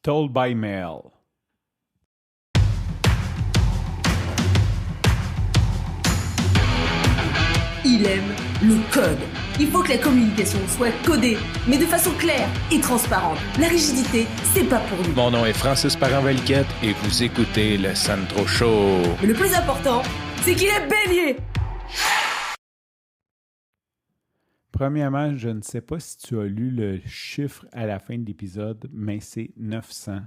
Told by Mail. Il aime le code. Il faut que la communication soit codée, mais de façon claire et transparente. La rigidité, c'est pas pour nous. Mon nom est Francis Parent-Valquette et vous écoutez le Sandro Show. Mais le plus important, c'est qu'il est bélier. Premièrement, je ne sais pas si tu as lu le chiffre à la fin de l'épisode, mais c'est 900.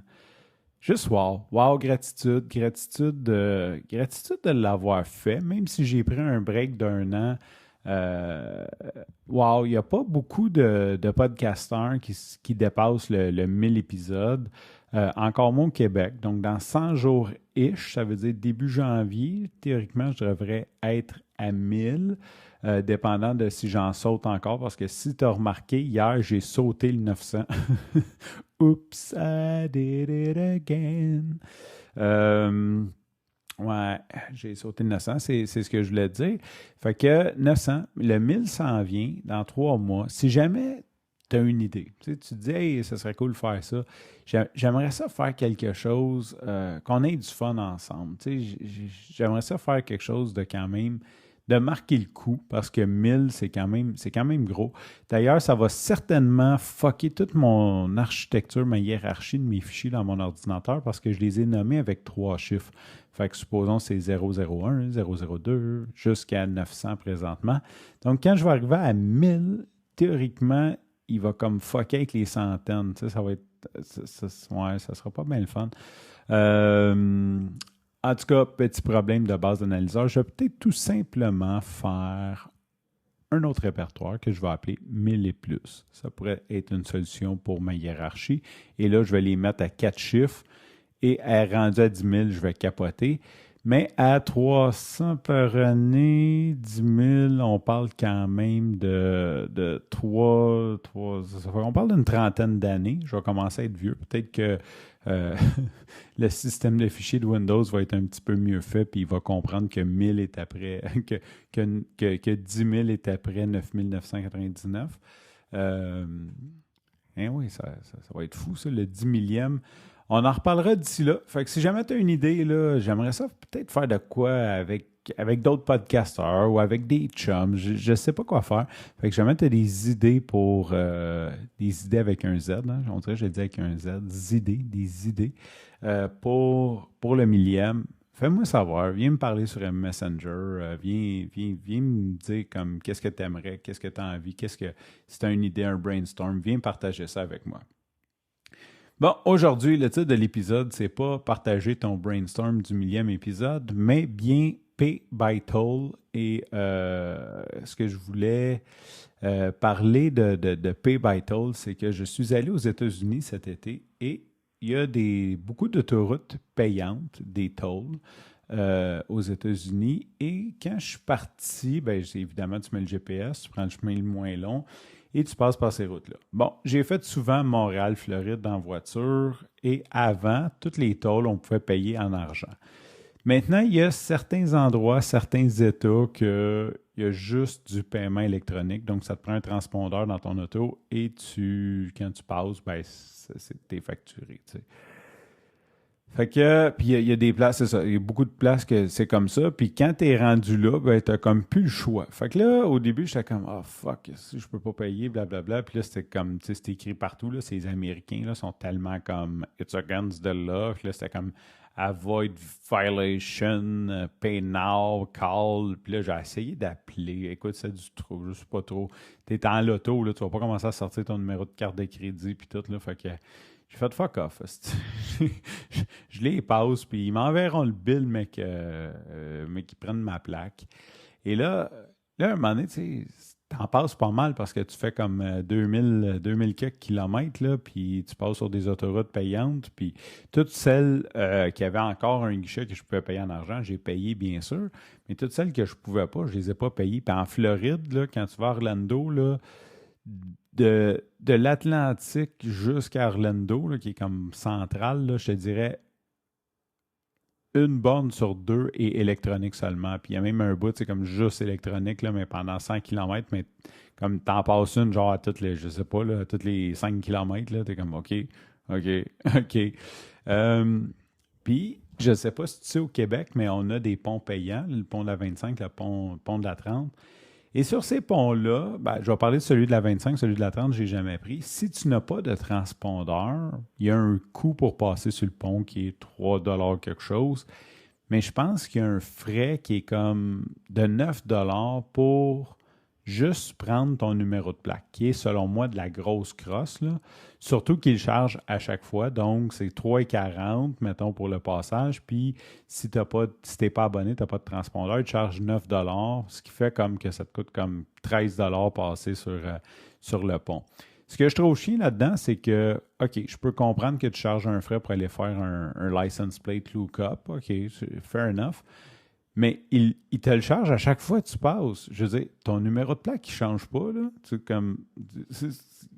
Juste wow. Wow, gratitude. Gratitude de l'avoir fait, même si j'ai pris un break d'un an. Wow, il n'y a pas beaucoup de podcasteurs qui dépassent le 1000 épisodes. Encore moins au Québec. Donc, dans 100 jours-ish, ça veut dire début janvier, théoriquement, je devrais être à 1000, dépendant de si j'en saute encore. Parce que si tu as remarqué, hier, j'ai sauté le 900. Oops, I did it again. Ouais, j'ai sauté le 900, c'est ce que je voulais te dire. Fait que 900, le 1000 s'en vient dans 3 mois. Si jamais tu as une idée, tu te dis, hey, ça serait cool de faire ça. J'aimerais ça faire quelque chose, qu'on ait du fun ensemble. J'aimerais ça faire quelque chose de quand même, de marquer le coup, parce que 1000, c'est quand même gros. D'ailleurs, ça va certainement fucker toute mon architecture, ma hiérarchie de mes fichiers dans mon ordinateur, parce que je les ai nommés avec 3 chiffres. Fait que supposons c'est 001, 002, jusqu'à 900 présentement. Donc, quand je vais arriver à 1000, théoriquement, il va comme fucker avec les centaines. Tu sais, ça va être... ouais, ça sera pas bien le fun. En tout cas, petit problème de base d'analyseur. Je vais peut-être tout simplement faire un autre répertoire que je vais appeler 1000 et plus. Ça pourrait être une solution pour ma hiérarchie. Et là, je vais les mettre à 4 chiffres. Et rendu à 10 000, je vais capoter. Mais à 300 par année, 10 000, on parle quand même de 3 on parle d'une trentaine d'années. Je vais commencer à être vieux. Peut-être que le système de fichiers de Windows va être un petit peu mieux fait, puis il va comprendre que 1000 est après, que 10 000 est après 9 999. Oui, ça va être fou, ça, le 10 millième. On en reparlera d'ici là. Fait que si jamais tu as une idée, là, j'aimerais ça peut-être faire de quoi avec d'autres podcasteurs ou avec des chums. Je ne sais pas quoi faire. Fait que jamais tu as des idées pour des idées avec un Z. Hein? On dirait que je le dis avec un Z. Des idées pour le millième. Fais-moi savoir. Viens me parler sur un Messenger. Viens me dire comme qu'est-ce que tu aimerais, qu'est-ce que tu as envie, si tu as une idée, un brainstorm, viens partager ça avec moi. Bon, aujourd'hui, le titre de l'épisode, c'est pas partager ton brainstorm du millième épisode, mais bien Pay by Toll. Et ce que je voulais parler de Pay by Toll, c'est que je suis allé aux États-Unis cet été et il y a beaucoup d'autoroutes payantes, des tolls, aux États-Unis. Et quand je suis parti, ben, évidemment, tu mets le GPS, tu prends le chemin le moins long. Et tu passes par ces routes-là. Bon, j'ai fait souvent Montréal-Floride en voiture et avant, toutes les tolls, on pouvait payer en argent. Maintenant, il y a certains endroits, certains États qu'il y a juste du paiement électronique. Donc, ça te prend un transpondeur dans ton auto et quand tu passes, ben, t'es facturé. Tu sais. Fait que, puis il y a des places, c'est ça, il y a beaucoup de places que c'est comme ça, puis quand t'es rendu là, ben t'as comme plus le choix. Fait que là, au début, j'étais comme, ah fuck, je peux pas payer, blablabla, puis là, c'était comme, tu sais, c'était écrit partout, là, ces Américains, là, sont tellement comme, it's against the law, puis là, c'était comme, avoid violation, pay now, call, puis là, j'ai essayé d'appeler, écoute, c'est du trop, je sais pas trop, t'es en loto, là, tu vas pas commencer à sortir ton numéro de carte de crédit, puis tout, là, fait que... J'ai fait fuck off. Je les passe, puis ils m'enverront le bill, mais qu'ils prennent ma plaque. Et là, à un moment donné, tu sais, t'en passes pas mal parce que tu fais comme 2000 quelques kilomètres, là, puis tu passes sur des autoroutes payantes, puis toutes celles qui avaient encore un guichet que je pouvais payer en argent, j'ai payé, bien sûr, mais toutes celles que je pouvais pas, je les ai pas payées. Puis en Floride, là, quand tu vas à Orlando, là, de l'Atlantique jusqu'à Orlando, là, qui est comme central, là, je te dirais une borne sur 2 est électronique seulement. Puis il y a même un bout, c'est comme juste électronique, là, mais pendant 100 km, mais comme t'en passes une, genre à toutes les, je sais pas, là, à toutes les 5 km, là, t'es comme OK, OK. OK. Puis, je ne sais pas si tu sais au Québec, mais on a des ponts payants, le pont de la 25, le pont de la 30. Et sur ces ponts-là, ben, je vais parler de celui de la 25, celui de la 30, je n'ai jamais pris. Si tu n'as pas de transpondeur, il y a un coût pour passer sur le pont qui est 3 quelque chose. Mais je pense qu'il y a un frais qui est comme de 9 pour juste prendre ton numéro de plaque, qui est selon moi de la grosse crosse, là. Surtout qu'il charge à chaque fois. Donc, c'est 3,40, mettons, pour le passage. Puis, si tu n'es pas abonné, tu n'as pas de transpondeur, il te charge 9 ce qui fait comme que ça te coûte comme 13 passer sur le pont. Ce que je trouve chiant là-dedans, c'est que, OK, je peux comprendre que tu charges un frais pour aller faire un license plate lookup. OK, c'est fair enough. Mais il te le charge à chaque fois que tu passes. Je veux dire, ton numéro de plaque, il ne change pas, là.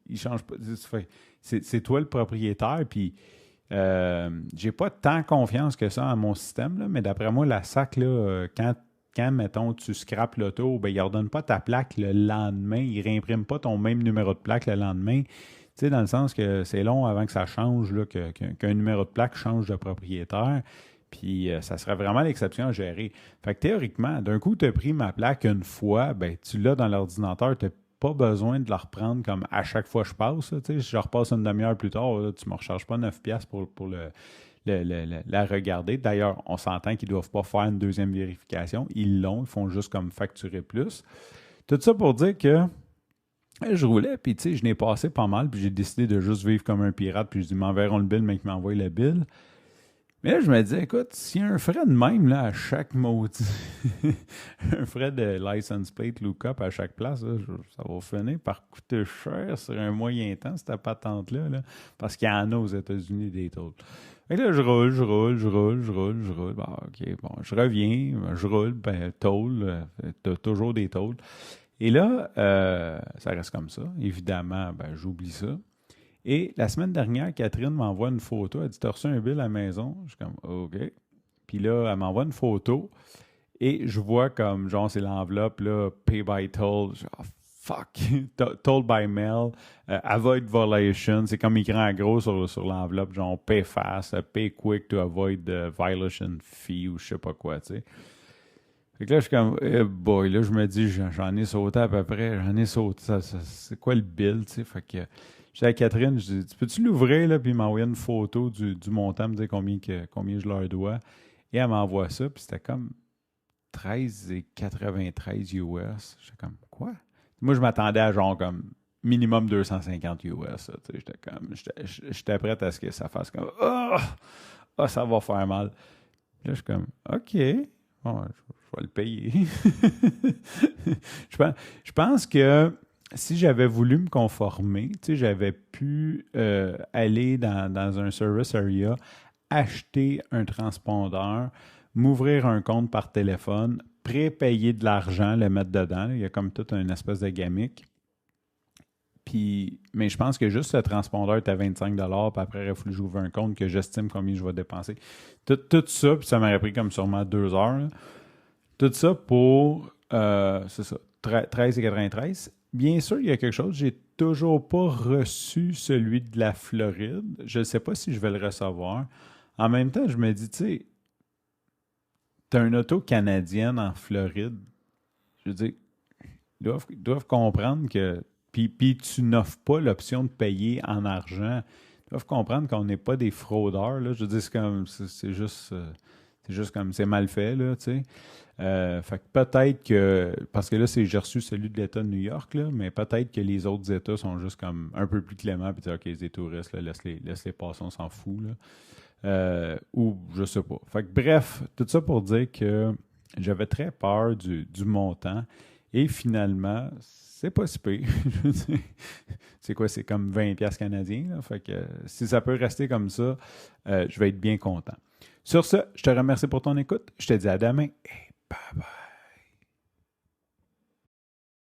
Il change pas. C'est toi le propriétaire, puis j'ai pas tant confiance que ça en mon système, là, mais d'après moi, la SAC, là, quand, mettons, tu scrapes l'auto, ben, il ne redonne pas ta plaque le lendemain, il ne réimprime pas ton même numéro de plaque le lendemain. Tu sais, dans le sens que c'est long avant que ça change, là, qu'un numéro de plaque change de propriétaire. Puis ça serait vraiment l'exception à gérer. Fait que théoriquement, d'un coup, tu as pris ma plaque une fois, ben tu l'as dans l'ordinateur, tu n'as pas besoin de la reprendre comme à chaque fois que je passe. Là, si je repasse une demi-heure plus tard, là, tu ne me recharges pas 9$ pour la regarder. D'ailleurs, on s'entend qu'ils ne doivent pas faire une deuxième vérification. Ils l'ont, ils font juste comme facturer plus. Tout ça pour dire que je roulais, puis tu sais, je n'ai passé pas mal, puis j'ai décidé de juste vivre comme un pirate, puis je dis, m'enverront le bill, mais qu'ils m'envoient le bill. Mais là, je me disais, écoute, s'il y a un frais de même là, à chaque maudit, un frais de license plate lookup à chaque place, là, ça va finir par coûter cher sur un moyen temps, cette patente-là, là, parce qu'il y en a aux États-Unis des tolls. Et là, je roule. Bon, OK, bon, je reviens, je roule, ben, toll, t'as toujours des tolls. Et là, ça reste comme ça. Évidemment, ben, j'oublie ça. Et la semaine dernière, Catherine m'envoie une photo. Elle dit, t'as reçu un bill à la maison? Je suis comme, OK. Puis là, elle m'envoie une photo et je vois comme, genre, c'est l'enveloppe, là, Pay by Toll. Je dis, oh, fuck. Toll by mail. Avoid violation. C'est comme écrit en gros sur l'enveloppe, genre, Pay fast, Pay quick to avoid the violation fee ou je sais pas quoi, tu sais. Fait que là, je suis comme, boy, là, je me dis, j'en ai sauté à peu près. J'en ai sauté. C'est quoi le bill, tu sais? Fait que je dis à Catherine, je dis, peux-tu l'ouvrir, là, puis m'envoyer une photo du montant, me dire combien je leur dois. Et elle m'envoie ça, puis c'était comme 13,93 US. J'étais comme, quoi? Moi, je m'attendais à genre comme minimum 250 US. J'étais prêt à ce que ça fasse comme, oh, ça va faire mal. Là, je suis comme, OK, bon, je vais le payer. Je pense que si j'avais voulu me conformer, tu sais, j'avais pu aller dans un service area, acheter un transpondeur, m'ouvrir un compte par téléphone, prépayer de l'argent, le mettre dedans. Il y a comme toute une espèce de gamique. Mais je pense que juste ce transpondeur est à 25 $, puis après, il a fallu que j'ouvre un compte que j'estime combien je vais dépenser. Tout ça, puis ça m'aurait pris comme sûrement 2 heures. Là. Tout ça pour, c'est ça, 13,93 $. Bien sûr, il y a quelque chose. J'ai toujours pas reçu celui de la Floride. Je ne sais pas si je vais le recevoir. En même temps, je me dis, tu sais, tu as une auto canadienne en Floride. Je veux dire, ils doivent comprendre que... Puis tu n'offres pas l'option de payer en argent. Ils doivent comprendre qu'on n'est pas des fraudeurs. Là. Je veux dire, c'est juste comme c'est mal fait, là, tu sais. Fait que peut-être que, parce que là, j'ai reçu celui de l'État de New York, là, mais peut-être que les autres États sont juste comme un peu plus cléments, puis dire, OK, c'est des touristes, là, laisse-les passer, on s'en fout, là. Ou je sais pas. Fait que bref, tout ça pour dire que j'avais très peur du montant, et finalement, c'est pas si pire. C'est quoi, c'est comme 20$ canadiens, là. Fait que si ça peut rester comme ça, je vais être bien content. Sur ce, je te remercie pour ton écoute. Je te dis à demain et bye bye.